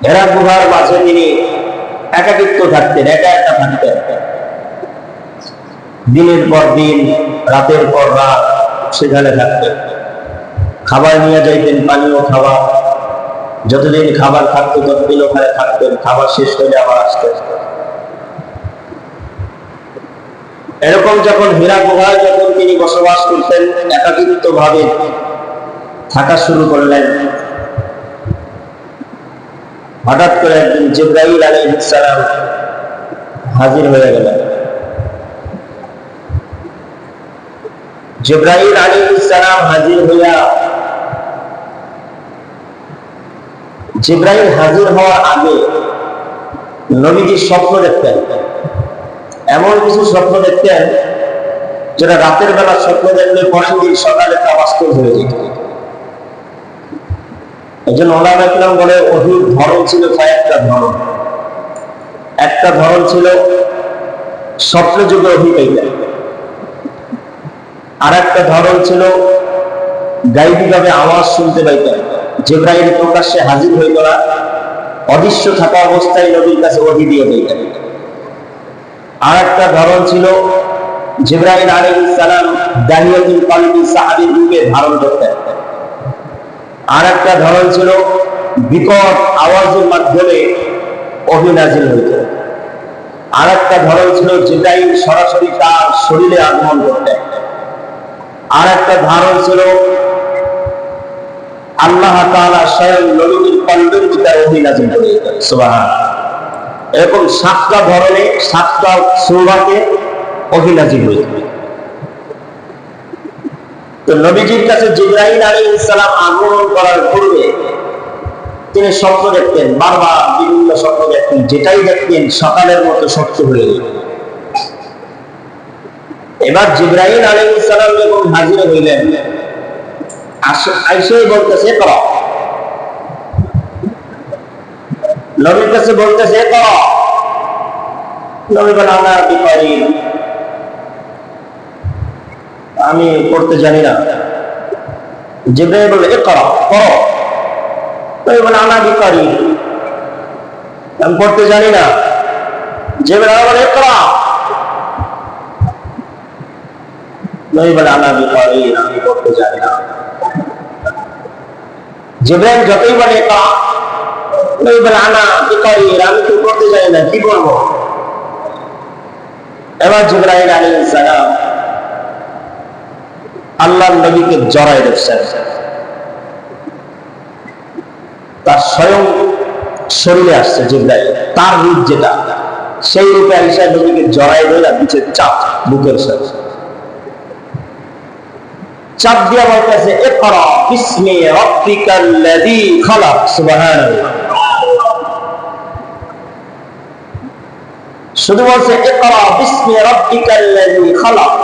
হেরা গুহার মাঝে তিনি একাকিত্ব থাকতেন, একা একা থাকতেন। দিনের পর দিন, রাতের পর রাত সেখানে থাকতেন। খাবার নিয়ে যাইতেন, পানীয় খাবার। যতদিন খাবার থাকতো ততদিন ওখানে থাকতেন, খাবার শেষ হলে আবার আসতেন। এরকম যখন হীরা গুহায় যখন তিনি বসবাস করতেন, একাকিত্ব ভাবে থাকা শুরু করলেন, হঠাৎ করে একদিন জিবরাইল আলাইহিস সালাম হাজির হয়ে গেলেন। জিবরাইল আলাইহিস সালাম হাজির হইয়া, জিবরাইল হাজির হওয়ার আগে নবীজি স্বপ্ন দেখতেন। এমন কিছু স্বপ্ন দেখতেন যেটা রাতের বেলা স্বপ্ন দেখলে পরের দিন সকালে তা বাস্তব হয়ে যেত। এই জন্য ওলামা ইকরাম বলে ওহীর ধরন ছিল কয়েকটা ধরন। একটা ধরন ছিল স্বপ্ন যুগে ওহী পাইতেন, আর একটা ধরন ছিল গায়বীভাবে আওয়াজ শুনতে পাইতেন। জিবরাইল প্রকাশ্যে হাজির হইল না, অদৃশ্য থাকা অবস্থায় নবীর কাছে ওহী দিয়ে দিতেন। আর একটা ধরন ছিল জিবরাইল আলাইহিস সালাম দাহিয়াতুল কলবি সাহাবীর রূপে ধারণ করতেন। আর একটা ধরন ছিল বিকট আওয়াজের মাধ্যমে ওহী নাযিল হইত। আর একটা ধরন ছিল জিবরাইল সরাসরি তার শরীরে আগমন করতেন। আর একটা ধারণ ছিল আল্লাহ তাআলা স্বয়ং নবীর কলবের ভিতরে ওহী নাযিল করে দিতেন। সুবহানাল্লাহ। এরকম 7টা ধরনে 7টা সূরাতে ওহী নাযিল হইত। তো নবীজির কাছে জিবরাইল আলাইহিস সালাম আগমন করার পূর্বে তিনি স্বপ্ন দেখতেন, বারবার বিভিন্ন স্বপ্ন দেখতেন, যেটাই দেখতেন সকালের মতো সত্য হয়ে যেত। এবার জিবরাইল আলাইহিস সালাম যখন হাজির হইলেন, আইসাই বলতেছে করো, নবীর কাছে বলতেছে করো। নবী বলেন আনা বিকারি, আমি পড়তে জানি না। জিবরাইল বলে ইকরা, পড়ো। নবী বলেন আনা বিকারি, আমি পড়তে জানি না। জিবরাইল বলে ইকরা, নবী বলে আনা বিকারি, আমি পড়তে জানি না। জিবরাইল যতই বলে ইকরা, নবী বলে আনা বিকারি, আমি তো পড়তে জানি না, কি করবো? এবার জিবরাইল আলাইহিস সালাম আল্লাহর নবীকে জড়ায় ধরছেন। তার স্বয়ং শরীরে আসছে জিবরাইল, তার রূপ যেটা, সেই রূপে আয়েশা নবীকে জড়ায় ধরে নিচে চাপ, বুকের সাথে চাপ দিয়া বলতেছে ইকরা বিসমি রাব্বিকাল্লাযী খালাক। সুবহানাল্লাহ। শুধু বলছে ইকরা বিসমি রাব্বিকাল্লাযী খালাক।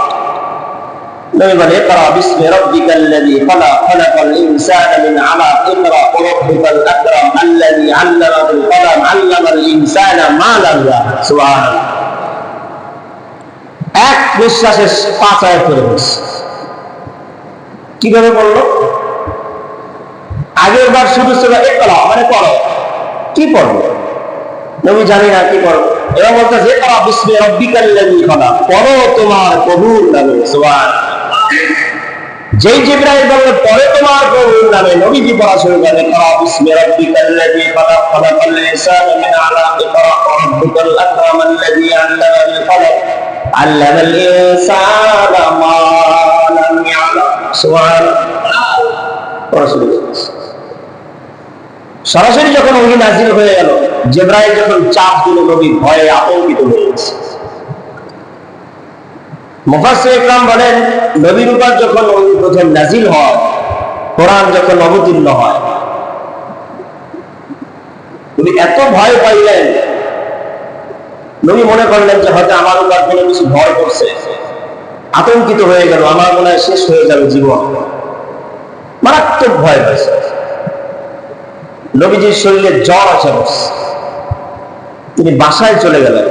নবী বলে ইকরা বিসমি রাব্বিকাল্লাযী খালাক, খালাকাল ইনসানা মিন আলাক, ইকরা রাব্বুকাল আকরাম আল্লাযী আল্লামা বিল কলম, আল্লামাল ইনসানা মা লাম ইয়ালাম। সুবহানাল্লাহ। এক নিঃশ্বাসে 5 আয়াত পড়ে বলছে। কিভাবে বললো? আগের বার শুধু ছিল ইকরা মানে পড়ো, কি পড়বো? নবী জানি না কি পড়বো। এবার বলতেছে ইকরা বিসমি রাব্বিকাল্লাযী খালাক, পড়ো তোমার প্রভুর নামে। সুবহানাল্লাহ। যেই জিবরাইল বলল পড়ে তোমার প্রভুর নামে, নবীজি পড়া শুরু করেন ইকরা বিসমি রাব্বিকাল্লাযী খালাক, খালাকাল ইনসানা মিন আলাক, ইকরা রাব্বুকাল আকরাম আল্লাযী আল্লামা বিল কলম, আল্লামাল ইনসানা মা লাম ইয়ালাম। সুবহানাল্লাহ। সরাসরি যখন ওহী নাযিল হয়ে গেল, জিবরাইল যখন চাপ দিল, নবী ভয়ে আতঙ্কিত হয়ে গেছে। মুফাসসির ইকরাম বলেন নবীর উপর যখন ওহী প্রথম নাযিল হয়, কোরআন যখন অবতীর্ণ হয়, নবী এত ভয় পাইলেন, নবী মনে করলেন যে হয়তো আমার উপর কোনো কিছু ভয় করছে, আতঙ্কিত হয়ে গেল, আমার মনে হয় শেষ হয়ে যাবে জীবন। মারাত্মক ভয় হয়েছে। নবীজির শরীরে জ্বর আছে, তিনি বাসায় চলে গেলেন।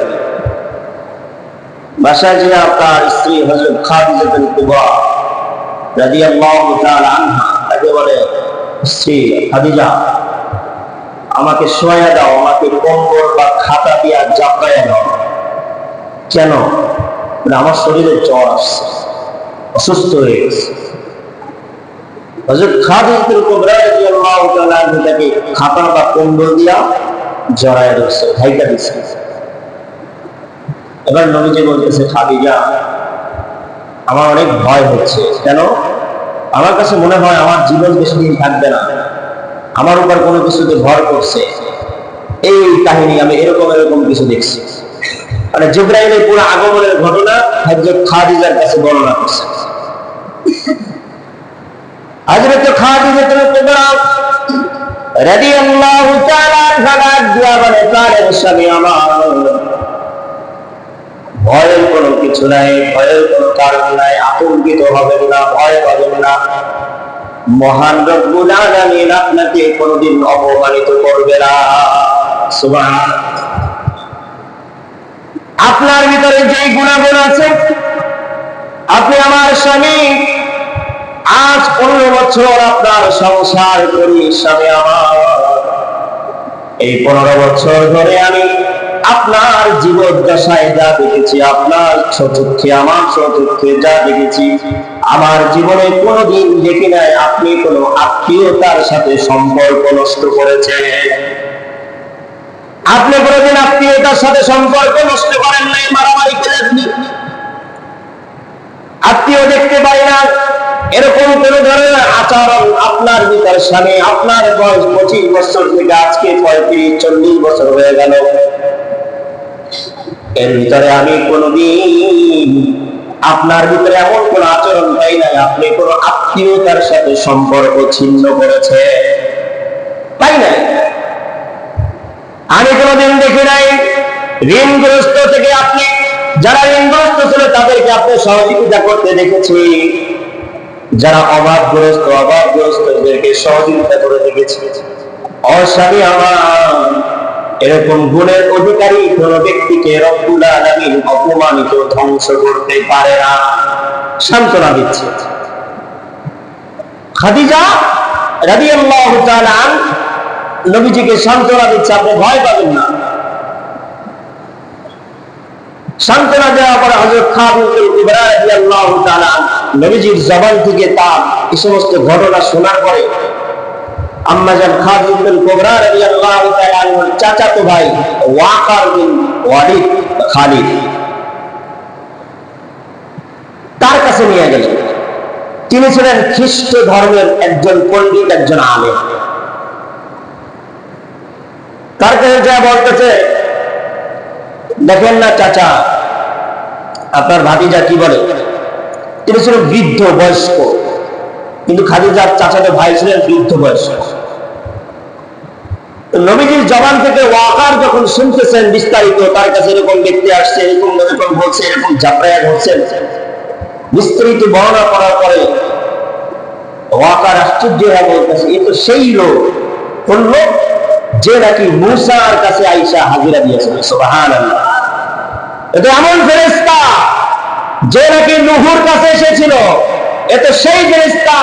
বাসায় যে তার স্ত্রী হযরত খাদিজা বিনতে কুবরা রাদিয়াল্লাহু তাআলা আনহা, তাকে বলে স্ত্রী খাদিজা, আমাকে শোয়া দাও, আমাকে কম্বল বা খাতা দিয়া জাপড়াইয়া দাও। কেন? আমার শরীরে জ্বর আসছে, অসুস্থ হয়ে গেছে। হযরত খাদিজাতুল কুবরা রাদিয়াল্লাহু তাআলা তাকে খাতা বা কম্বল দিয়া জড়ায় ধরছে, ঢাইকা দিছে। এবার নবীজি বলতেছে, খাদিজা, আমার অনেক ভয় হচ্ছে। কেন? আমার কাছে মনে হয় আমার জীবন বেশি দিন থাকবে না, আমার উপর কোনো কিছুতে ভর করছে। এই কাহিনী আমি এরকম এরকম কিছু দেখছি। মানে জিবরাইলের পুরো আগমনের ঘটনা হযরত খাদিজার কাছে বর্ণনা করছে। হযরত খাদিজাতুল কুবরা রাদিয়াল্লাহু তাআলা আনহা দিয়া বলে, প্রাণের স্বামী আমার, ভয়ের কোনো কিছু নাই, ভয়ের কোনো কারণ নাই, আতঙ্কিত হবেন না, ভয় পাবেন না। মহান রব্বুল আলামিন আপনাকে কোনোদিন অপমানিত করবে না। সুবহানাল্লাহ। আপনার ভিতরে যে গুণাগুণ আছে, আপনি আমার স্বামী, আজ 15 বছর আপনার সংসার করি স্বামী আমার, এই 15 বছর ধরে আমি আপনার জীবদ্দশায় যা দেখেছি, আপনার চতুর্থে আমার চতুর্থে যা দেখেছি, আমার জীবনে কোনোদিন দেখি নাই আপনি কোনো আত্মীয়তার সাথে সম্পর্ক নষ্ট করেছেন। আপনি কোনোদিন আত্মীয়তার সাথে সম্পর্ক নষ্ট করেন নাই, মারামারি করেননি। আত্মীয় দেখতে পাই না, এরকম কোন ধরনের আচরণ আপনার ভিতর স্বামী, আপনার বয়স 25 বছর থেকে আজকে 35-40 বছর হয়ে গেল, এর ভিতরে আমি কোনদিন আপনার ভিতরে এমন কোন আচরণ পাই নাই আপনি কোন আত্মীয়তার সাথে সম্পর্ক ছিন্ন করেছে, পাই নাই। আমি কোনদিন দেখি নাই ঋণগ্রস্ত থেকে আপনি, যারা ঋণগ্রস্ত ছিল তাদেরকে আপনি সহযোগিতা করতে দেখেছি, যারা অভাবগ্রস্তদেরকে সহযোগিতা করে দেখেছি। অস্বামী আমার, এরকম গুণের অধিকারী কোন ব্যক্তিকে রব্বুল আলামিন অপমানিত ধ্বংস করতে পারে না। সান্ত্বনা দিচ্ছে খাদিজা রাদিয়াল্লাহু তাআলা নবীজিকে, সান্ত্বনা দিচ্ছে, আপনি ভয় পাবেন না। সান্ত্বনা দেওয়ার পরে হযরত খাদিজাতুল কুবরা রাদিয়াল্লাহু তাআলা নবীজির জবান থেকে তার এই সমস্ত ঘটনা শোনার পরে আম্মা জান খাদিজাতুল কুবরা রাদিয়াল্লাহু তাআলা আনহার চাচাতো ভাই ওয়াকার বিন ওয়ালিদ খালিদ তার কাছে নিয়ে গেলেন। তিনি ছিলেন খ্রিস্ট ধর্মের একজন পণ্ডিত, একজন আলেম। তার কাছে যা বলতেছে, দেখেন না চাচা, আপনার ভাতিজা কি বলে। তিনি ছিলেন বৃদ্ধ বয়স্ক, কিন্তু খাদিজার চাচাতো ভাই ছিলেন বৃদ্ধ বয়স্ক। নবীজির জবান থেকে ওয়াকার যখন শুনতেছেন বিস্তারিত, তার কাছে এরকম দেখতে আসছে, এরকম এরকম বলছে, এরকম জাপড়ায়া ধরছেন, বিস্তারিত বর্ণনা করার পরে ওয়াকার আশ্চর্য হয়ে বলতেছে, এ তো সেই লোক, কোন লোক, যে নাকি মূসার কাছে আইসা হাজিরা দিয়েছিল। সুবহানাল্লাহ। এটা এমন ফেরেশতা যে নাকি নূহুর কাছে এসেছিল, এটা সেই ফেরেশতা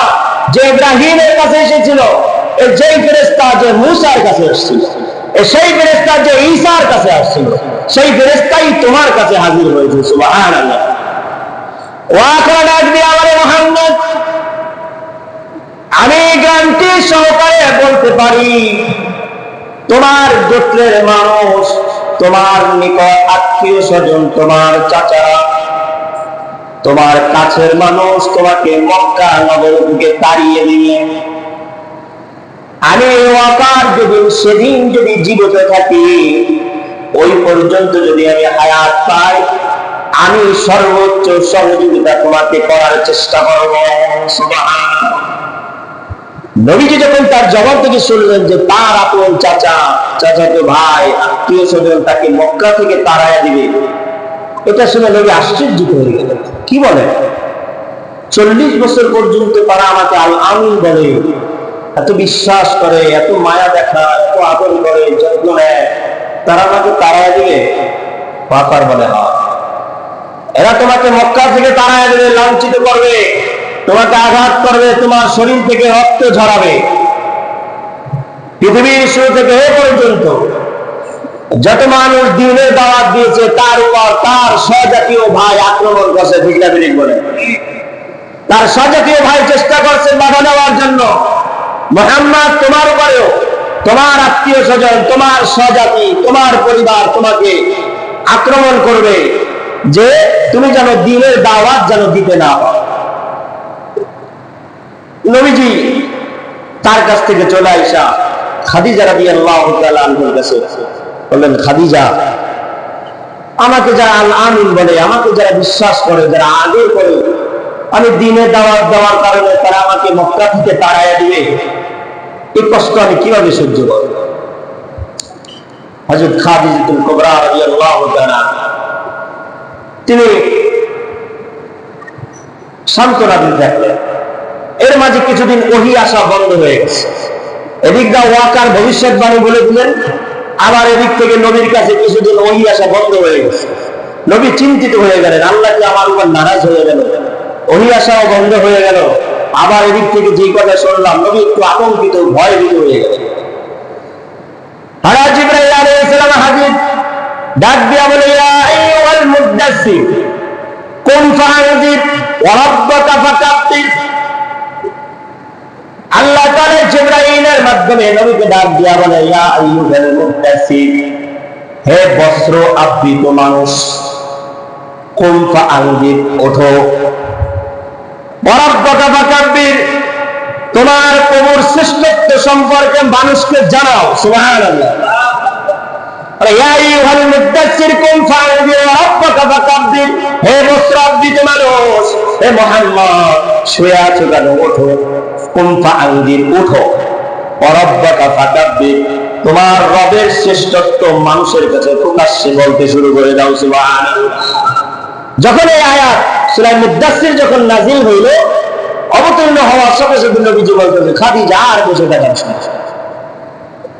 যে ইব্রাহিমের কাছে এসেছিল, এই যেই ফেরেশতা যে মূসার কাছে এসেছিল, সেই ফেরেশতা যে ঈসার কাছে আসছিল, সেই ফেরেশতাই তোমার কাছে হাজির হয়েছে। সুবহানাল্লাহ। ওয়াকার ডাক দিয়ে, আমারে মুহাম্মদ, আমি গ্যারান্টি সহকারে বলতে পারি, তোমার গোত্রের মানুষ, তোমার নিকট আত্মীয় স্বজন, তোমার চাচারা, তোমার কাছের মানুষ তোমাকে মক্কা নগর থেকে তাড়িয়ে দিবে। আমি ওয়াকার যদি সেদিন যদি জীবিত থাকি, ওই পর্যন্ত যদি আমি হায়াত পাই, আমি সর্বোচ্চ সহযোগিতা তোমাকে করার চেষ্টা করব। সুবহানাল্লাহ। নবীজি যখন তার জবাব থেকে শুনলেন যে তার আপন চাচা, চাচাতো ভাই, আত্মীয় স্বজন তাকে মক্কা থেকে তাড়াইয়া দিবে, এটা শুনে নবী আশ্চর্য হয়ে গেলেন। কি বলে? 40 বছর পর্যন্ত তারা আমাকে আল আমিন বলে, এত বিশ্বাস করে, এত মায়া দেখা, এত আদর করে, যত্ন নেয়, তারা আমাকে তাড়াইয়া দিবে? ওয়াকার বলে, হ্যাঁ, এরা তোমাকে মক্কা থেকে তাড়াইয়া দিবে, লাঞ্ছিত করবে, তোমাকে আঘাত করবে, তোমার শরীর থেকে রক্ত ঝরাবে। পৃথিবীর শুরু থেকে এ পর্যন্ত যত মানুষ দ্বীনের দাওয়াত দিয়েছে তার উপর তার স্বজাতীয় ভাই আক্রমণ করছে, ঠিক না ঠিক বলে? তার স্বজাতীয় ভাই চেষ্টা করছে বাধা দেওয়ার জন্য। মুহাম্মদ, তোমার উপরেও তোমার আত্মীয় স্বজন, তোমার স্বজাতি, তোমার পরিবার তোমাকে আক্রমণ করবে যে তুমি যেন দ্বীনের দাওয়াত যেন দিতে না পারো। নবীজি তার কাছ থেকে চলে আইসা খাদিজা রাদিয়াল্লাহু তাআলা আনহার কাছে বললেন, খাদিজা, আমাকে যারা আল আমিন বলে, আমাকে যারা বিশ্বাস করে, যারা আগে করে, আমি দ্বীনের দাওয়াত দেওয়ার কারণে তারা আমাকে মক্কা থেকে তাড়াইয়া দিবে, এই কষ্ট আমি কিভাবে সহ্য করব? হযরত খাদিজাতুল কুবরা রাদিয়াল্লাহু তাআলা তিনি সান্ত্বনা দিতে থাকলেন। এর মাঝে কিছুদিন ওহী আসা বন্ধ হয়ে গেছে। এদিক দা ওয়াকার ভবিষ্যৎবাণী বলে দিলেন, আবার এদিক থেকে নবীর কাছে কিছুদিন ওহী আসা বন্ধ হয়ে গেছে। নবী চিন্তিত হয়ে গেলেন, আল্লাহ কি আমার উপর নারাজ হয়ে গেল? ওহী আসাও বন্ধ হয়ে গেল, আবার এদিক থেকে যে কথা শুনলাম, নবী একটু আতঙ্কিত, ভয়ভীত হয়ে গেলেন। হযরত জিবরাইল আলাইহিস সালাম হাজির, ডাক দিয়া বলে, ইয়া আইয়ুহাল মুদ্দাসসির কুম ফাআনজির ওয়া রাব্বাকা ফাকাব্বির। আল্লাহ তাআলা জিবরাইলের মাধ্যমে নবীকে ডাক দিয়া বলে, ইয়া আইয়ুহাল মুদ্দাসসির, হে বস্ত্র আবৃত মানুষ, কুম ফাআনজির, ওঠো, ওয়া রাব্বাকা ফাকাব্বির, তোমার প্রভুর শ্রেষ্ঠত্ব সম্পর্কে মানুষকে জানাও। সুবহানাল্লাহ। ইয়া আইয়ুহাল মুদ্দাসসির কুম ফাআনজির ওয়া রাব্বাকা ফাকাব্বির, হে বস্ত্র আবৃত মানুষ, হে মুহাম্মদ শুয়ে আছো কেন? ওঠো, কুম ফাআনজির, ওঠো, ওয়া রাব্বাকা ফাকাব্বির, তোমার রবের শ্রেষ্ঠত্ব মানুষের কাছে প্রকাশ্যে বলতে শুরু করে দাও। সুবহানাল্লাহ। যখন এই আয়াত সূরা মুদ্দাসসির যখন নাযিল হইল, অবতীর্ণ হওয়ার সাথে সাথে নবীজি বলতেছে, খাদিজা আর বসে থাকার সময়।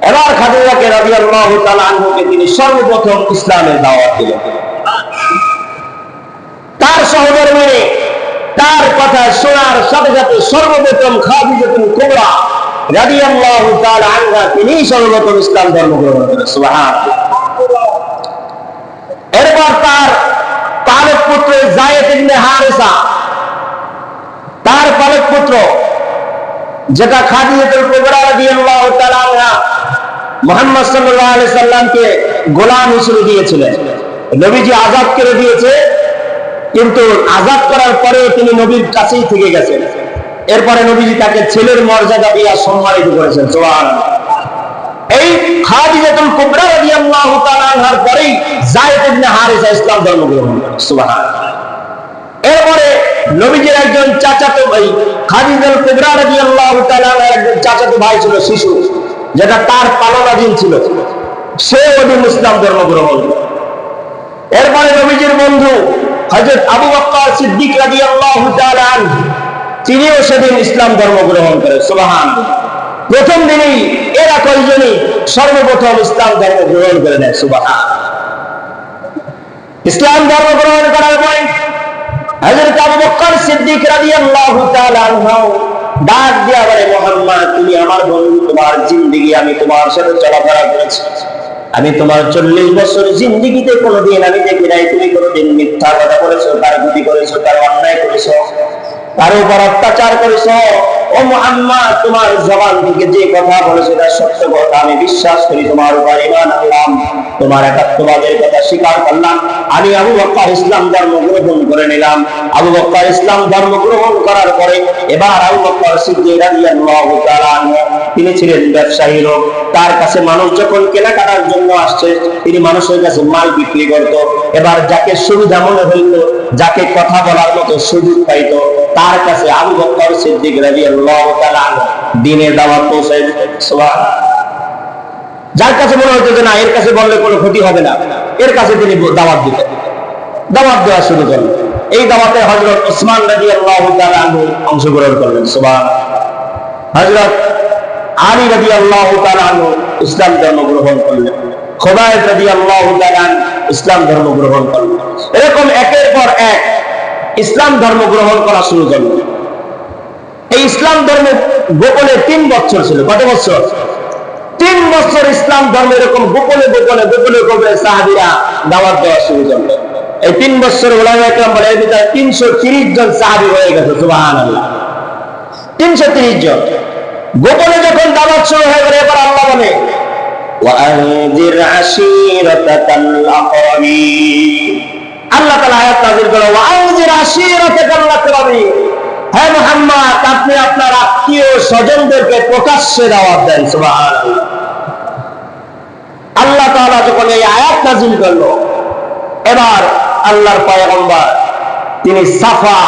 এবার খাদিজাকে রাদিয়াল্লাহু তাআলা আনহাকে তিনি সর্বপ্রথম ইসলামের দাওয়াত দিলেন। তার সহধর্মিণী তার কথা শোনার সাথে সাথে সর্বপ্রথম খাদিজাতুল কুবরা রাদিয়াল্লাহু তাআলা আনহা তিনি সর্বপ্রথম ইসলাম ধর্ম গ্রহণ করেন। সুবহানাল্লাহ। এরপর তার পালক পুত্র যায়েদ ইবনে হারিসা, তার পালক পুত্র যেটা খাদিজাতুল কুবরা রাদিয়াল্লাহু তাআলা আনহা মুহাম্মদ সাল্লাল্লাহু আলাইহি সাল্লামকে গোলাম হিসেবে দিয়েছিলেন। নবীজি আযাদ করে দিয়েছে, কিন্তু আযাদ করার পরে তিনি নবীর কাছেই থেকে গেছেন। এরপরে নবীজি তাকে ছেলের মর্যাদা দিয়ে সম্মানিত করেছেন। সুবহানাল্লাহ। এই খাদিজাতুল কুবরা রাদিয়াল্লাহু তাআলা আনহার পরেই যায়েদ ইবনে হারিসা ইসলাম ধর্ম গ্রহণ করেন। সুবহানাল্লাহ। এরপরে নবীজির একজন চাচাতো ভাই, খাদিজাতুল কুবরা রাদিয়াল্লাহু তাআলা আনহার একজন চাচাতো ভাই ছিল শিশু, যেটা তার পালনাধীন ছিল, সে ওদিন ইসলাম ধর্ম গ্রহণ করে। এরপরে নবীজির বন্ধু হযরত আবু বকর সিদ্দিক রাদিয়াল্লাহু তাআলা আনহু, তিনিও সেদিন ইসলাম ধর্ম গ্রহণ করেন। সুবহানাল্লাহ। প্রথম দিনই এরা কয়েকজনই সর্বপ্রথম ইসলাম ধর্ম গ্রহণ করে নেয়। সুবহানাল্লাহ। ইসলাম ধর্ম গ্রহণ করার পরে হযরত আবু বকর সিদ্দিক রাদিয়াল্লাহু তাআলা আনহু ডাক দিয়া বলে, মুহাম্মদ, তুমি আমার বন্ধু, তোমার জিন্দেগি আমি তোমার সাথে চলাফেরা করেছি, আমি তোমার 40 বছর জিন্দেগিতে কোনোদিন আমি দেখি নাই তুমি কোনোদিন মিথ্যা কথা বলেছো, তার ক্ষতি করেছো, তার অন্যায় করেছো, তার উপর অত্যাচার করেছো। ও মুহাম্মদ, তোমার জবান থেকে যে কথা বলেছো এটা সত্য কথা, আমি বিশ্বাস করি, তোমার উপর ঈমান আনলাম, তোমার একাত্মবাদের কথা স্বীকার করলাম। আমি আবু বকর ইসলাম ধর্ম গ্রহণ করে নিলাম। আবু বকর ইসলাম ধর্ম গ্রহণ করার পরে এবার আবু বকর সিদ্দিক রাদিয়াল্লাহু তাআলা আনহু, তিনি ছিলেন ব্যবসায়ী লোক। তার কাছে মানুষ যখন কেনাকাটার জন্য আসছে, তিনি মানুষের কাছে মাল বিক্রি করত। এবার যাকে সুবিধা মনে হইল, যাকে কথা বলার মতো সুযোগ পাইত, তার কাছে আবু বকর সিদ্দিক রাদিয়াল্লাহু তাআলা আনহু দ্বীনের দাওয়াত পৌঁছায় দিতেন। সুবহানাল্লাহ। যার কাছে মনে হতো যে না, এর কাছে বললে কোনো ক্ষতি হবে না, এর কাছে তিনি দাওয়াত দিতেন, দাওয়াত দেওয়া শুরু করলেন। এই দাওয়াতে হযরত ওসমান রাদিয়াল্লাহু তাআলা আনহু অংশগ্রহণ করলেন। সুবহানাল্লাহ। হযরত আলী রাদিয়াল্লাহু তাআলা আনহু ইসলাম ধর্ম গ্রহণ করলেন। খুবাইব রাদিয়াল্লাহু তাআলা ইসলাম ধর্ম গ্রহণ করলেন। এরকম একের পর এক ইসলাম ধর্ম গ্রহণ করা শুরু করলেন। এই ইসলাম ধর্ম গোপনে 3 বছর ছিল। কত বছর? 3 বছর ইসলাম ধর্ম এরকম গোপনে গোপনে গোপনে গোপনে সাহাবীরা দাওয়াত দেওয়া শুরু করলো। এই 3 বছর উলামায়ে কেরাম বলে এর ভিতরে 330 জন সাহাবী হয়ে গেছে, সুবহানাল্লাহ। 330 জন গোপনে যখন দাওয়াত শুরু হয়ে গেল, এবার আল্লাহ বলে ওয়াআনজির আশীরাতাকাল আকরাবিন। আল্লাহ তাআলা আয়াত নাযিল করে ওয়াআনজির আশীরাতাকাল আকরাবিন, হে মুহাম্মদ আপনি আপনার আত্মীয় স্বজনদেরকে প্রকাশ্যে দাওয়াত দেন, সুবহানাল্লাহ। আল্লাহ তাআলা যখন এই আয়াত নাযিল করলো, এবার আল্লাহর পয়গম্বর তিনি সাফা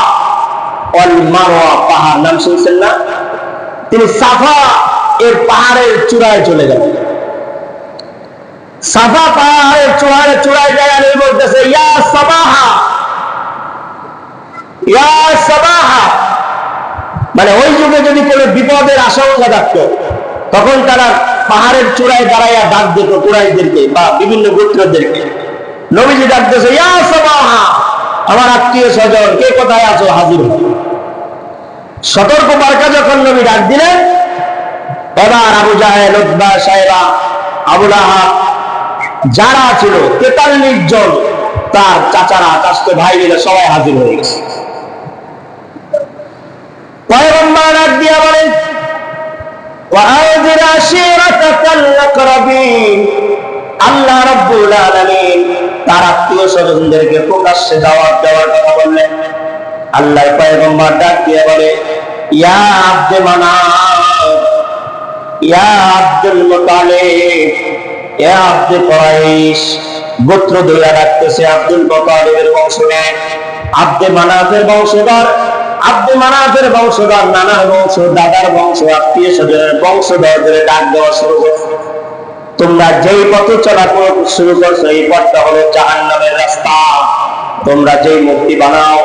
ওয়াল মারওয়া পাহাড় নাম শুনছেন না, তিনি সাফা এর পাহাড়ের চূড়ায় চলে গেলেন। সাফা পাহাড়ের চূড়ায় যায় আর বলতেছে ইয়া সাবাহা, ইয়া সাবাহা। মানে ওই যুগে যদি কোনো বিপদের আশঙ্কা থাকতো, তখন তারা পাহাড়ের চূড়ায় দাঁড়াইয়া ডাক দিত কুরাইশদেরকে বা বিভিন্ন গোত্রদেরকে। নবীজি ডাকতেছে ইয়া সাবাহা, আমার আত্মীয় স্বজন কে কোথায় আছো, হাজির হও। সতর্ক বার্তা যখন নবী ডাক দিলেন, এবার আবু জাহেল, উতবা, সাইবা, আবু লাহাব যারা ছিল 43 জন, তার চাচারা, চাচতো ভাই মিলে সবাই হাজির হয়ে গেছে। পয়গম্বর ডাক দিয়া বলেন ওয়াআনজির আশীরাতাকাল আকরাবিন, আল্লাহ রাব্বুল আলামিন তার আত্মীয় স্বজনদেরকে প্রকাশ্যে দাওয়াত দেওয়ার কথা বললেন। আল্লাহর পয়গম্বর ডাক দিয়ে বলে ইয়া আব্দে মানাফ, ইয়া আব্দুল মুতালিব, ইয়া আব্দে কুরাইশ। গোত্র ধরে ডাকতেছে আব্দুল মুতালিবের বংশধর, আব্দে মানাফের বংশধর, আব্দে মানাফের বংশধর, নানার বংশ, দাদার বংশ, আত্মীয় স্বজনের বংশধর ধরে ডাক দেওয়া শুরু করছে। তোমরা যেই পথে চলা শুরু করছো, এই পথটা হলো জাহান্নামের রাস্তা। তোমরা যেই মূর্তি বানাও,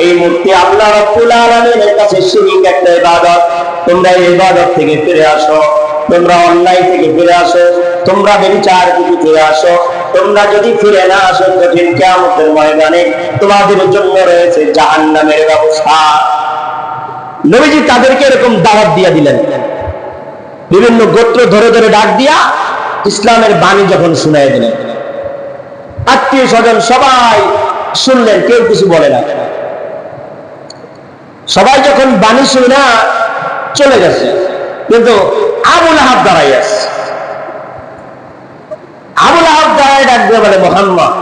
এই মূর্তি আল্লাহ রাব্বুল আলামিনের কাছে শিরক, একটা ইবাদত। তোমরা এই ইবাদত থেকে ফিরে আসো, তোমরা অন্যায় থেকে ফিরে আসো, তোমরা ব্যভিচার থেকে ফিরে আসো। তোমরা যদি ফিরে না আসো, কঠিন কিয়ামতের ময়দানে তোমাদের জন্য রয়েছে জাহান্নামের ব্যবস্থা। নবীজি তাদেরকে এরকম দাওয়াত দিয়ে দিলেন, বিভিন্ন গোত্র ধরে ধরে ডাক দিয়া ইসলামের বাণী যখন শুনাই দিলেন, আত্মীয় স্বজন সবাই শুনলেন, কেউ কিছু বলে না। সবাই যখন বাণী শুনে না চলে গেছে, কিন্তু আবু লাহাব দাঁড়াই আছে। আবু লাহাব দাঁড়াই ডাক দিয়ে বলে মুহাম্মদ,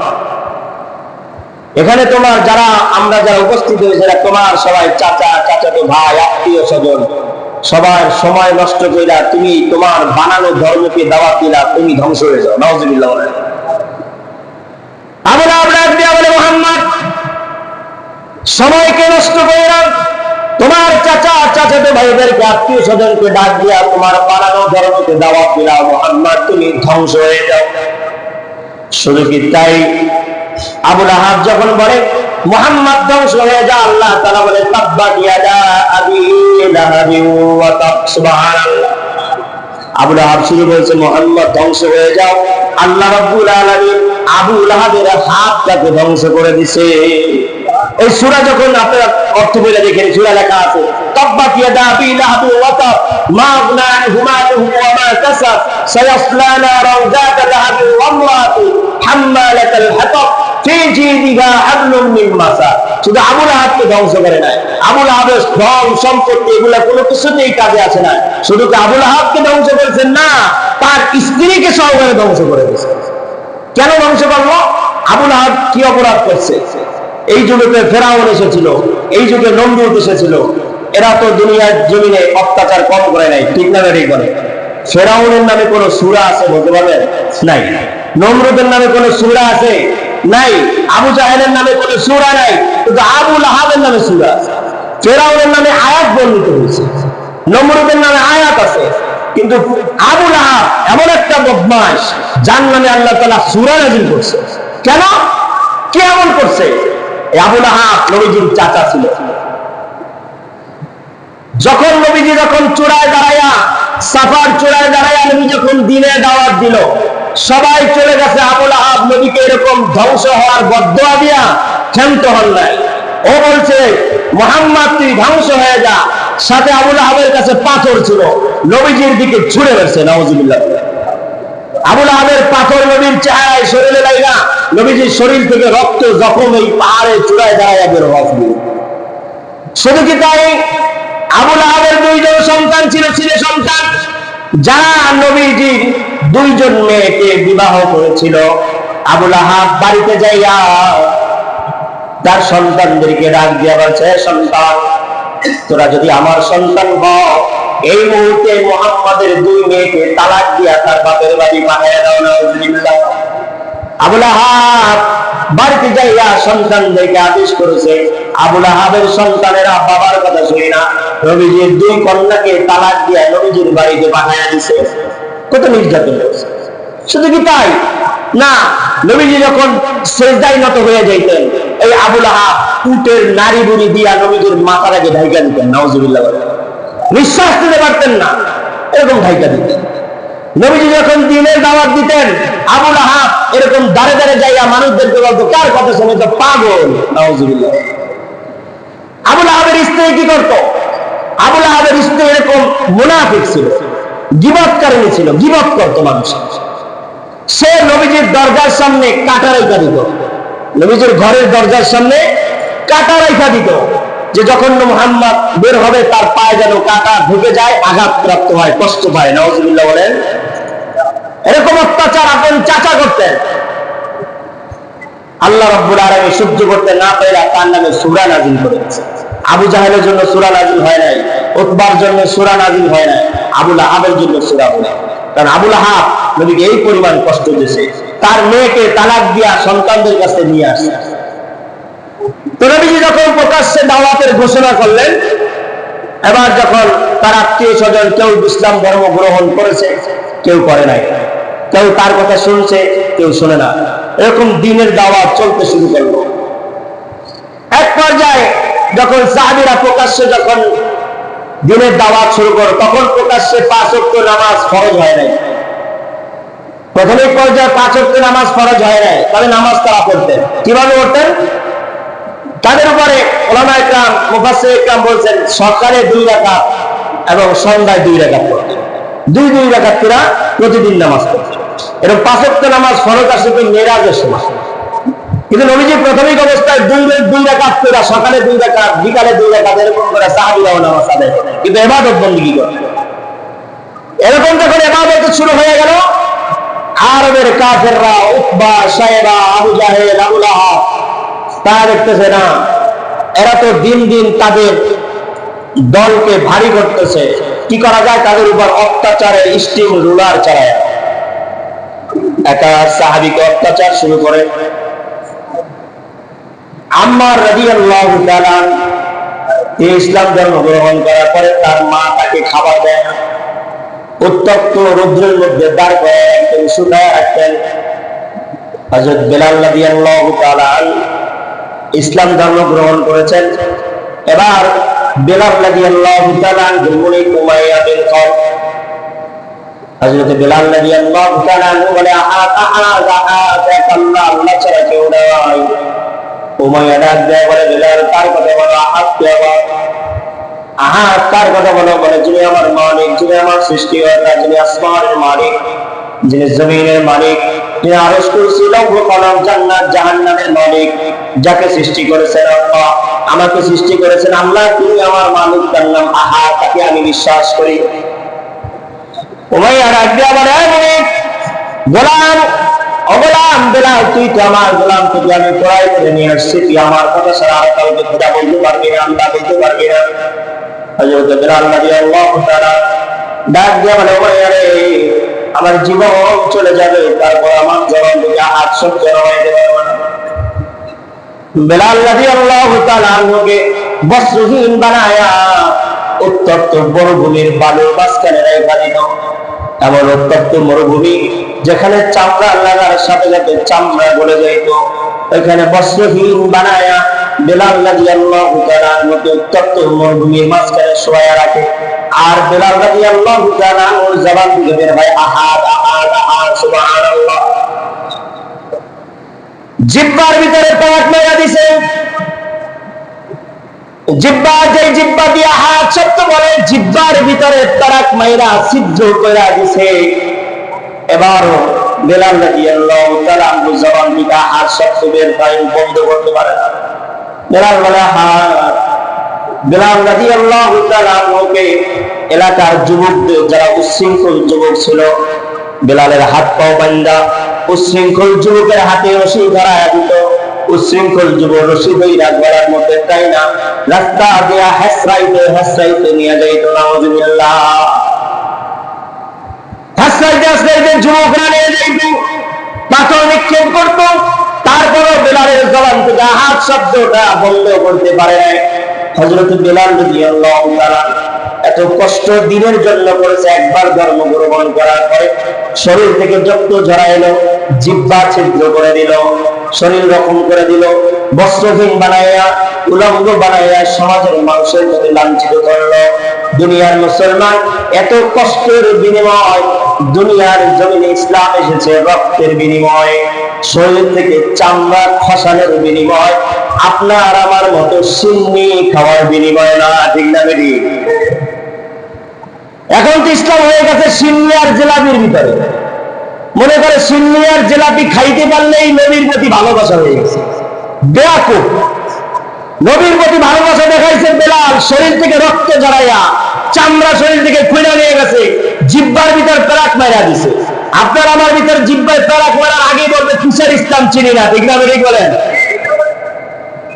এখানে তোমার যারা, আমরা যারা উপস্থিত হয়েছে, তোমার সবাই চাচা, চাচাতো ভাই, আত্মীয় স্বজন, সবার সময় নষ্ট কইরা তুমি তোমার বানানো ধর্মকে দাওয়াত দিলা, তুমি ধ্বংস হয়ে যাও। নাউজুবিল্লাহ। আবু লাহাব ডাক দিয়া বলে মুহাম্মদ, সময়কে নষ্ট কইরা তোমার চাচা, চাচাতো ভাইদেরকে, আত্মীয় স্বজনকে ডাক দিয়া তোমার বানানো ধর্মকে দাওয়াত দিলা, মুহাম্মদ তুমি ধ্বংস হয়ে যাও। শুধু কি তাই? আবু লাহাব যখন বলে মুহাম্মদ ধ্বংস হয়ে যা, আল্লাহ তাআলা বলে তাব্বাত ইয়াদা আবি লাহাবি ওয়া তাব। সুবহানাল্লাহ। আবু লাহাব শুরু করেছে মুহাম্মদ ধ্বংস হয়ে যাও, আল্লাহ রাব্বুল আলামিন আবু লাহাবের হাতটাকে ধ্বংস করে দিয়েছে। এই সূরা যখন আপনারা অর্থ বলে দেখেন, সূরা লেখা আছে তাব্বাত ইয়াদা আবি লাহাবি ওয়া তাব মা আগনা আনহু মালুহু ওয়া মা কাসাব সায়াসলা নারান যাতা লাহাবি ওয়া ইমরাতু হাম্মালাতাল হাতাব ফি জিদিহা হাবলুম মিন মাসাদ। শুধু আবু লাহাবকে ধ্বংস করে নাই, আবু লাহাবের ধন সম্পত্তি এগুলা কোনো কিছুতেই কাজে আসে না। শুধু আবু লাহাবকে ধ্বংস করেছেন না, তার স্ত্রীকে সহকারে ধ্বংস করে দিয়েছে। কেন ধ্বংস করলো? আবু লাহাব কি অপরাধ করছে? এই যুগে ফেরাউন এসেছিল, এই যুগে নমরুদ এসেছিল। এরা তো দুনিয়ার জমিনে অত্যাচার কম করে নাই, ঠিক না বেড়ে করে। ফেরাউনের নামে কোন সূরা আছে বলতে পারবেন? নাই। নমরুদের নামে কোন সূরা আছে? নাই। আবু জাহেলের নামে কোন সূরা নাই, কিন্তু আবু লাহাবের নামে সূরা আছে। ফেরাউনের নামে আয়াত বর্ণিত হয়েছে, নমরুদের নামে আয়াত আছে, কিন্তু আবু লাহাব এমন একটা বদমাশ, যার নামে আল্লাহ তাআলা সূরা নাযিল করছে। কেন? কি এমন করছে? আবু লাহাব নবীজির চাচা ছিল। যখন নবীজি যখন চূড়ায় দাঁড়াইয়া, সাফার চূড়ায় দাঁড়াইয়া নবী যখন দিনে দাওয়াত দিল, সবাই চলে গেছে। আবু লাহাব নবীকে এরকম ধ্বংস হওয়ার বদদোয়া দিয়া ক্ষান্ত হন নাই। ও বলছে মুহাম্মদ তুই ধ্বংস হয়ে যা। সাথে আবু লাহাবের কাছে পাথর ছিল, নবীজির দিকে ছুঁড়ে গেছে। নাউজুবিল্লাহ। আবুল আহাবের পাথর নবীর চেহারায় শরীরে লাগা, নবীজির শরীর থেকে রক্ত জখম এই পাহাড়ে চূড়ায় দাঁড়ায় বের হওয়া। শুধু কি তাই, আবুল আহাবের দুইজন সন্তান ছিল, ছেলে সন্তান, যারা নবীজির দুইজন মেয়েকে বিবাহ করেছিল। আবুল আহাব বাড়িতে যাইয়া তার সন্তানদেরকে ডাক দিয়া বলছে, সন্তান, তোরা যদি আমার সন্তান হও, এই মুহূর্তে মুহাম্মাদের দুই মেয়েকে তালাক দিয়া তার বাপের বাড়ি পাঠিয়ে দাও। নাউজুবিল্লাহ। আবুল আহাব বাড়িতে যাইয়া সন্তানদেরকে আদেশ করেছে। আবুল আহাবের সন্তানেরা বাবার কথা শুনি না, নবীজির দুই কন্যাকে তালাক দিয়া নবীজির বাড়িতে পাঠিয়ে দিছে। কত নির্যাতন করছে। শুধু কি তাই না, নবীজি যখন সেজদায় নত হয়ে যাইতেন, এই আবুল আহাব উটের নাড়ি বুড়ি দিয়া নবীজির মাথাটাকে ঢাইকা দিতেন। নাউজুবিল্লাহ। নিঃশ্বাস নিতে পারতেন না, এরকম ঢাইকা দিতেন। নবীজি যখন দ্বীনের দাওয়াত দিতেন, আবুল আহাব এরকম দাঁড়ে দাঁড়ে যাইয়া মানুষদেরকে বলতো, কার কথা শুনে তো পাগল। নাউজুবিল্লাহ। আবুল আহাবের স্ত্রী কি করতো? আবুল আহাবের স্ত্রী এরকম মুনাফিক ছিল, গীবতকারিণী ছিল, গীবত করতো মানুষ। সে নবীজির দরজার সামনে কাঁটা রেখা দিত, নবীজির ঘরের দরজার সামনে কাঁটা রেখা দিত, যে যখন মুহাম্মদ বের হবে তার পায়ে যেন কাঁটা ঢুকে যায়, আঘাতপ্রাপ্ত হয়, কষ্ট পায়। নাউজুবিল্লাহ বলেন। এরকম অত্যাচার আপন চাচা করতেন। আল্লাহ রাব্বুল আলামিন সহ্য করতে না পেরে তার নামে সূরা নাযিল করেছে। আবু জাহেলের জন্য সূরা নাযিল হয় নাই, উতবার জন্য সূরা নাযিল হয় নাই, আবুল আহাবের জন্য সূরা হলো। কারণ আবুল আহাব নবীকে এই পরিমাণ কষ্ট দিয়েছে, তার মেয়েকে তালাক দিয়া সন্তানদের কাছে নিয়ে আসে। তো নবীজি যখন প্রকাশ্যে দাওয়াতের ঘোষণা করলেন, এবার যখন তার আত্মীয় স্বজন কেউ ইসলাম ধর্ম গ্রহণ করেছে, কেউ করে নাই, কেউ তার কথা শুনছে, কেউ শুনে না, এরকম দ্বীনের দাওয়াত চলতে শুরু করলো। এক পর্যায়ে যখন সাহাবীরা প্রকাশ্যে যখন দ্বীনের দাওয়াত শুরু করলো, তখন প্রকাশ্যে 5 ওয়াক্ত নামাজ ফরজ হয় নাই। প্রথমিক পর্যায়ে 5 ওয়াক্ত নামাজ ফরজ হয় নাই, তবে নামাজ তারা পড়তেন। কিভাবে পড়তেন? তাদের উপরে উলামা ইকরাম, মুফাসসির ইকরাম বলছেন, সকালে 2 রাকাত এবং সন্ধ্যায় 2 রাকাত পড়তেন। 2 রাকাত করে প্রতিদিন নামাজ পড়তেন। এরকম 5 ওয়াক্ত নামাজ ফরজ আসে মেরাজের সময়। কিন্তু নবীজি প্রাথমিক অবস্থায় 2 রাকাত করে, সকালে 2 রাকাত, বিকালে 2 রাকাত, এরকম করে সাহাবীরাও নামাজ আদায় করতেন, কিন্তু ইবাদত বন্দেগী করতেন। এরকম যখন ইবাদত শুরু হয়ে গেল, আরবের কাফেররা, উতবা, শায়বা, আবু জাহেল, আবুল আহাব, তারা দেখতেছে না, এরা তো দিন দিন তাদের দলকে ভারী করতেছে, কি করা যায়, তাদের উপর অত্যাচারের স্টিম রুলার চালায়। একটা সাহাবীকে অত্যাচার শুরু করে। আম্মার রাদিয়াল্লাহু তাআলা ইসলাম ধর্ম গ্রহণ করার পরে তার মা তাকে খাবার দেয় না, উত্তপ্ত রৌদ্রের মধ্যে দাঁড় করে একদম শুকায় রাখতেন। হযরত বেলাল রাদিয়াল্লাহু তাআলা ইসলাম ধর্ম গ্রহণ করেছেন। এবার বেলাল রাদিয়াল্লাহু তাআলা মুনিক উমাইয়া বিন খালদ, হযরত বেলাল রাদিয়াল্লাহু তাআলা বলে, আল্লাহ ছাড়া কেউ নাই। উমাইয়া ডাক দেয়, বলে, বেলাল কার কথা বলো? আহাদ কে? আহাদ কার কথা বলো? বলে, যিনি আমার মালিক, যিনি আমার সৃষ্টিকর্তা, যিনি আসমানের মালিক, যিনি জমিনের মালিক, যিনি আরশ কুরসি লৌহ কলম জান্নাত জাহান্নামের মালিক, যাকে সৃষ্টি করেছেন আল্লাহ, আমাকে সৃষ্টি করেছেন আল্লাহ, তিনি আমার মালিক, তার নাম আহাদ, তাকে আমি বিশ্বাস করি। উমাইয়া ডাক দেয়া বলে, গোলাম, অগোলাম বেলাল, তুই তো আমার গোলাম, তোকে আমি পড়াই করে নিয়ে আসছি, তুই আমার কথা ছাড়া আর কাউকে খোদা বলতে পারবি না, আল্লাহ বলতে পারবি না। হযরত বেলাল রাদিয়াল্লাহু তাআলা ডাক দিয়ে বলে, উমাইয়া রে, আমার জীবন চলে যাবে, তারপর আমার জবান থেকে আহাদ সহ্য হয়ে যাবে না। বেলাল রাদিয়াল্লাহু তাআলা আনহুকে বস্ত্রহীন বানায়া উত্তপ্ত মরুভূমির বালুর মাঝখানে রেখে দিল। এমন উত্তপ্ত মরুভূমি, যেখানে চামড়া লাগার সাথে সাথে চামড়া গলে যাইত, ওইখানে বস্ত্রহীন বানায়া বেলাল রাদিয়াল্লাহু তাআলা আনহুকে উত্তপ্ত মরুভূমির মাঝখানে শোয়া রাখে। আর বেলাল রাদিয়াল্লাহু তাআলা ওর জবান থেকে বের হয় আহাদ আহাদ আহাদ, সুবহানাল্লাহ। জিহ্বার ভিতরে পাক মাইরা দিছে, জিহ্বা, যে জিহ্বা দিয়ে আহাদ শব্দ বলে, জিহ্বার ভিতরে তারাক মাইরা ছিদ্র কইরা দিছে। এবার বেলাল রাদিয়াল্লাহু তাআলা আনহু জবান থেকে আর শব্দ বের হয় বন্ধ করতে পারে না। বেলাল বলে হাত। বেলাল রাদিয়াল্লাহু তাআলা আনহুকে এলাকার যুবকদের যারা উচ্ছৃঙ্খল যুবক ছিল বেলালের হাত পাও বান্ধা উচ্ছৃঙ্খল যুবকের হাতে রশি ধরায় দিত। উচ্ছৃঙ্খল যুবক রশি ধইরা গলার মধ্যে তাই না রাস্তা দিয়া হাসরাইতে নিয়ে যাইত। নাউজুবিল্লাহ। হাসরাইতে যুবকরা নিয়ে যাইত, পাথর নিক্ষেপ করত। তারপরও বেলালের জবান থেকে হাত শব্দটা বন্ধ করতে পারে নাই। হযরত বেলাল রাদিয়াল্লাহু তাআলা এত কষ্ট দিনের জন্য করেছে। একবার ধর্ম গ্রহণ করার পরে শরীর থেকে রক্ত ঝরাইলো, জিহ্বা ছিদ্র করে দিল, শরীর রকম করে দিল, বস্ত্রহীন বানাইয়া উলঙ্গ বানাইয়া সমাজের মানুষের প্রতি লাঞ্ছিত করলো। দুনিয়ার মুসলমান এত কষ্টের বিনিময় দুনিয়ার জমিনে ইসলাম এসেছে রক্তের বিনিময়ে, শরীর থেকে চামড়া খসানোর বিনিময়, আপনার আমার মতো সিন্নি খাওয়ার বিনিময় না। ঠিক না বেটি? এখন তো ইসলাম হয়ে গেছে সিন্নি আর জিলাপির ভিতরে। মনে করে সিন্নি আর জিলাপি খাইতে পারলেই নবীর প্রতি ভালোবাসা হয়ে গেছে। বেয়াকুব নবীর প্রতি ভালোবাসা দেখাইছে বেলাল, শরীর থেকে রক্ত ঝরাইয়া চামড়া শরীর থেকে খুলে নিয়ে গেছে, জিহ্বার ভিতর পেরাক মারা দিছে। আপনার আমার ভিতর জিহ্বায় পেরাক মারার আগে বলবে কিসের ইসলাম চিনি না। ঠিক না বেটি বলেন?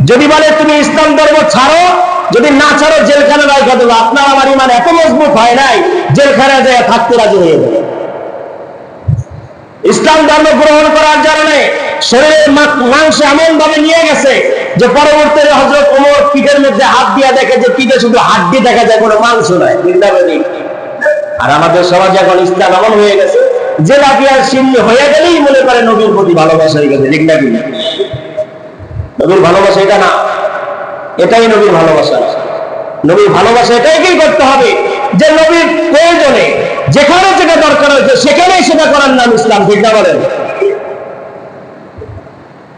যদি বলে তুমি ইসলাম ধর্ম ছাড়ো, যদি না ছাড়ো জেলখানে রাখা দেবো। আপনার আমার ইমান এত মজবুত হয় নাই জেলখানে যায় থাকতে রাজি হয়ে যাবে। ইসলাম ধর্ম গ্রহণ করার জন্য শরীরের মাংস এমন ভাবে নিয়ে গেছে যে পরবর্তীতে হযরত ওমর পিঠের মধ্যে হাত দিয়ে দেখে যে পিঠে শুধু হাড্ডি দেখা যায়, কোনো মাংস নাই। আর আমাদের সমাজে এখন ইসলাম এমন হয়ে গেছে জিলাপি আর সিন্নি হয়ে গেলেই মনে করে নবীর প্রতি ভালোবাসা হয়ে গেছে। ঠিক না? নবীর ভালোবাসা এটা না, এটাই নবীর ভালোবাসা। নবীর ভালোবাসা এটাই করতে হবে যে নবীর প্রয়োজনে যেখানে যেটা দরকার হয়েছে সেখানেই সেটা করার নাম ইসলাম। ঠিক না বলেন?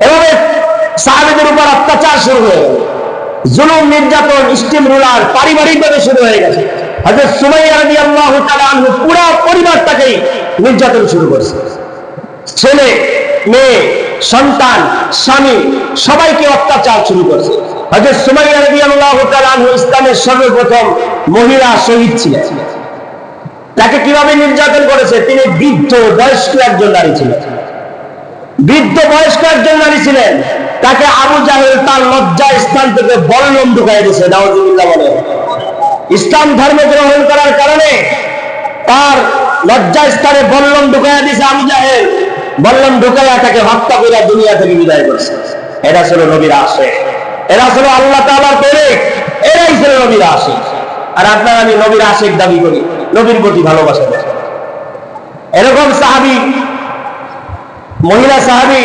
এভাবে সাহাবীদের উপর অত্যাচার শুরু হয়ে গেল, জুলুম নির্যাতন স্টিম রুলার পারিবারিকভাবে শুরু হয়ে গেছে। হযরত সুমাইয়া রাদিয়াল্লাহু তাআলা আনহু পুরো পরিবারটাকেই নির্যাতন শুরু করেছে। ছেলে মেয়ে সন্তান স্বামী সবাইকে অত্যাচার শুরু করেছে। হযরত সুমাইয়া রাদিয়াল্লাহু তাআলা আনহু ইসলামের সর্বপ্রথম মহিলা শহীদ ছিলেন। তাকে কিভাবে নির্যাতন করেছে? তিনি বৃদ্ধ বয়স্ক একজন নারী ছিলেন। বৃদ্ধ বয়স্ক একজন নারী ছিলেন। তাকে আবু জাহেল তার লজ্জা স্থান থেকে বল্লম ঢুকাই দিয়েছে। নাউজুবিল্লাহ বলে। ইসলাম ধর্ম গ্রহণ করার কারণে তার লজ্জা স্থানে বল্লম ঢুকাইয়া দিয়েছে আবু জাহেল। বল্লম ঢুকাইয়া তাকে হত্যা করে দুনিয়া থেকে বিদায় করছে। এরা ছিল নবীর আশিক, এরা ছিল আল্লাহ তাআলার তৌফিক, এরাই ছিল নবীর আশিক। আর আপনারা আমি নবীর আশিক দাবি করি, নবীর প্রতি ভালোবাসা দেয়। এরকম সাহাবী, মহিলা সাহাবী,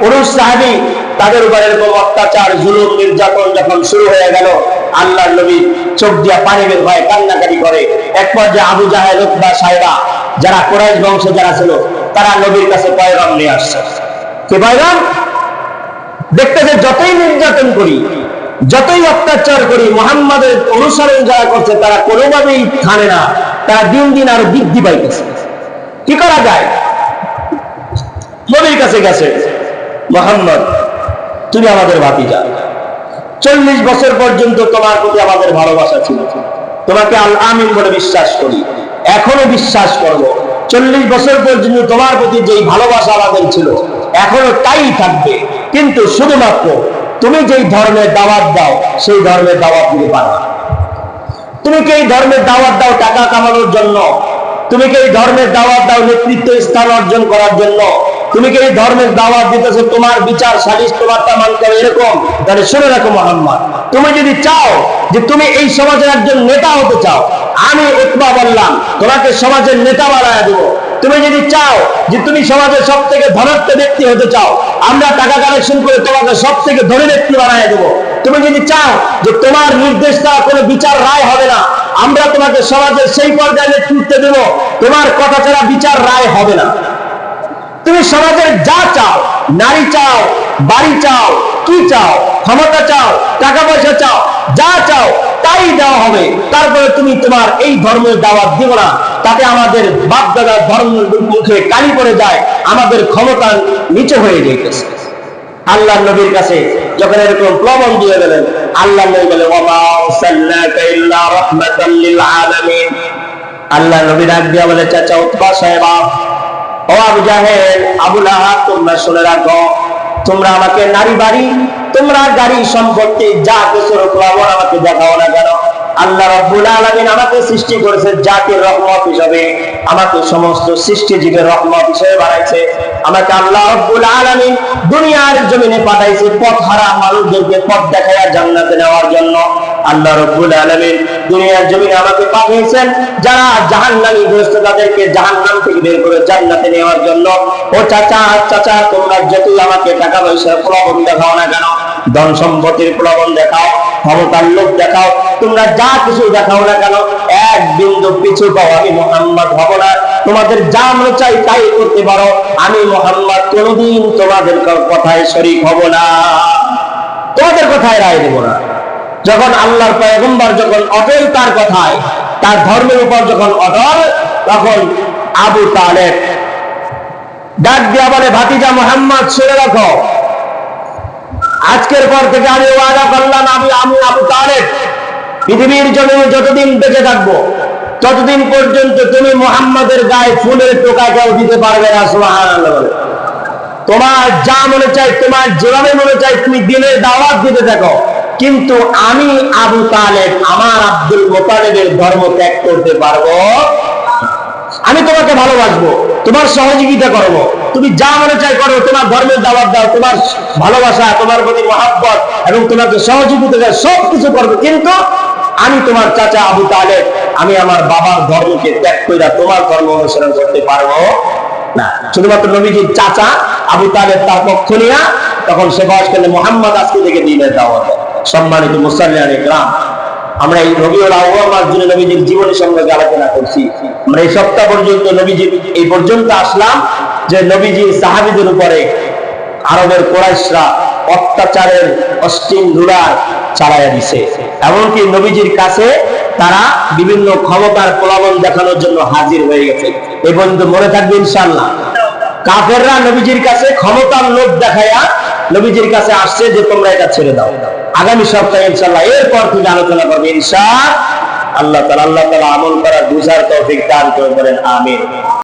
পুরুষ সাহাবী, তাদের উপর এরকম অত্যাচার জুলুম নির্যাতন যখন শুরু হয়ে গেল, আল্লাহর নবী চোখ দিয়া পানি বের হয়, কান্নাকাটি করে। এক পর্যায়ে আবু জাহেল, উতবা, সাইবা যারা কুরাইশ বংশে যারা ছিল তারা নবীর কাছে পয়গাম নিয়ে আসছে। কি পয়গাম? দেখতেছে যতই নির্যাতন করি, যতই অত্যাচার করি, মুহাম্মাদের অনুসরণ যারা করছে তারা কোনোভাবেই থামে না, তারা দিন দিন আরো বৃদ্ধি পাইতেছে। কি করা যায়? নবীর কাছে গেছে, মুহাম্মদ তুমি আমাদের ভাতিজা, 40 বছর পর্যন্ত তোমার প্রতি আমাদের ভালোবাসা ছিল, তোমাকে আল আমিন বলে বিশ্বাস করি, এখনো বিশ্বাস করব। 40 বছর পর্যন্ত তোমার প্রতি যেই ভালোবাসা আমাদের ছিল এখনো তাই থাকবে, কিন্তু শুধুমাত্র তুমি যেই ধর্মের দাওয়াত দাও সেই ধর্মের দাওয়াত দিতে পারো না। তুমি কি এই ধর্মের দাওয়াত দাও টাকা কামানোর জন্য? তুমি কি এই ধর্মের দাওয়াত দাও নেতৃত্ব স্থান অর্জন করার জন্য? তুমি কি এই ধর্মের দাওয়াত দিতেছো তোমার বিচার সালিশ তোমারটা মানতে হবে এরকম? তাহলে শুনে রাখো মুহাম্মদ, তুমি যদি চাও যে তুমি এই সমাজের একজন নেতা হতে চাও, আমি উতবা বললাম তোমাকে সমাজের নেতা বানায় দেব। তুমি যদি চাও যে তুমি সমাজের সব থেকে ধনাঢ্য ব্যক্তি হতে চাও, আমরা টাকা কালেকশন করে তোমাকে সব থেকে ধনী ব্যক্তি বানায় দেব। তুমি যদি চাও যে তোমার নির্দেশ দ্বারা কোনো বিচার রায় হবে না, আমরা তোমাকে সমাজের সেই পর্যায়ে নেতৃত্ব দেব, তোমার কথা ছাড়া বিচার রায় হবে না। তুমি সমাজের যা চাও, নারী চাও, বাড়ি চাও, কি চাও, ক্ষমতা চাও, টাকা পয়সা চাও, যা চাও তাই দেওয়া হবে, তারপরে তুমি তোমার এই ধর্মের দাওয়াত দিব না, তাতে আমাদের বাপ দাদার ধর্মের মুখে কালি পড়ে যায়, আমাদের ক্ষমতা নিচে হয়ে যাইতেছে। আল্লাহ নবীর কাছে যখন এরকম প্রমাণ দিয়ে গেলেন, আল্লাহ নবী বলে ওয়া আরসালনাকা ইল্লা রাহমাতাল লিল আলামিন। আল্লাহ নবী ডাক দিয়া বলে, চাচা উতবা সাহেব, ও আবু জাহেল, আবু লাহাব, তোমরা শুনে রাখো, তোমরা আমাকে নারী বাড়ি, তোমরা গাড়ি সম্পত্তি যা কিছু প্রমাণ আমাকে দেখাও না কেন, আল্লাহ রাব্বুল আলামিন আমাকে সৃষ্টি করেছে জাতির রহমত হিসেবে, আমাকে সমস্ত সৃষ্টিজীবের রহমত হিসেবে বানাইছে। আমাকে আল্লাহ রাব্বুল আলামিন দুনিয়ার জমিনে পাঠাইছে পথহারা মানুষদেরকে পথ দেখায়া জান্নাতে নেওয়ার জন্য। আল্লাহ রাব্বুল আলামিন দুনিয়ার জমিনে আমাকে পাঠিয়েছেন যারা জাহান্নামী গ্রস্ত তাদেরকে জাহান্নাম থেকে বের করে জান্নাতে নেওয়ার জন্য। ও চাচা, তোমরা যতই আমাকে টাকা পয়সার প্রলোভন দেখাও না কেন, ধন সম্পত্তির প্রলোভন দেখাও, ক্ষমতার লোভ দেখাও, তোমরা যা কিছু দেখাও না কেন, এক বিন্দু পিছু পাও আমি মুহাম্মদ হব না। তোমাদের যা মনে চাই তাই করতে পারো, আমি মুহাম্মদ কোনোদিন তোমাদের কথায় শরীক হব না, তোমাদের কথায় রায় দেব না। যখন আল্লাহর পয়গম্বর যখন অটল তার কথায়, তার ধর্মের উপর যখন অটল, তখন আবু তালেব ডাক দিয়া বলে, ভাতিজা মুহাম্মদ শুনে রাখো, আজকের পর থেকে আমি ওয়াদা করলাম, আমি আবু তালেব পৃথিবীর জমিনে যতদিন বেঁচে থাকবো ততদিন পর্যন্ত তুমি মুহাম্মাদের গায়ে ফুলের টোকা কেউ দিতে পারবে না। সুবহানাল্লাহ। তোমার যা মনে চাই, তোমার যেভাবে মনে চাই তুমি দিনের দাওয়াত দিতে থাকো, কিন্তু আমি আবু তালেব আমার আব্দুল মুতালিবের ধর্ম ত্যাগ করতে পারবো? আমি তোমাকে ভালোবাসবো, তোমার সহযোগিতা করবো, তুমি যা মনে চাই করো, তোমার ধর্মের দাওয়াত দাও, তোমার ভালোবাসা, তোমার প্রতি মহব্বত এবং তোমাকে সহযোগিতা সবকিছু করবো, কিন্তু আমি তোমার চাচা আবু তালেব, আমি আমার বাবার ধর্মকে ত্যাগ করে তোমার ধর্ম অনুসরণ করতে পারবো না। শুধুমাত্র নবীজির চাচা আবু তালেব তার পক্ষ নিয়ে তখন সে বয়স করলে মুহাম্মদ আজকে থেকে দ্বীনের দাওয়াত দেয়। সম্মানিত মুসল্লিয়ানে কিরাম, আমরা এই রবিউল আউয়াল মাস জুড়ে নবীজির জীবনী সম্পর্কে আলোচনা করছি। আমরা এই সপ্তাহ পর্যন্ত নবীজির এই পর্যন্ত আসলাম যে নবীজির সাহাবীদের উপরে আরবের কুরাইশরা অত্যাচারের অশ্লীল রুলার চালাইয়া দিছে, এমনকি নবীজির কাছে তারা বিভিন্ন ক্ষমতার প্রলোভন দেখানোর জন্য হাজির হয়ে গেছে। এই পর্যন্ত মনে থাকবে ইনশাআল্লাহ। কাফেররা নবীজির কাছে ক্ষমতার লোভ দেখায়া নবীজির কাছে আসছে যে তোমরা এটা ছেড়ে দাও। আগামী সপ্তাহে ইনশাআল্লাহ এরপর থেকে আলোচনা করবে ইনশাআল্লাহ। আল্লাহ তাআলা আমল করার বুঝার তৌফিক দান করবেন, আমিন।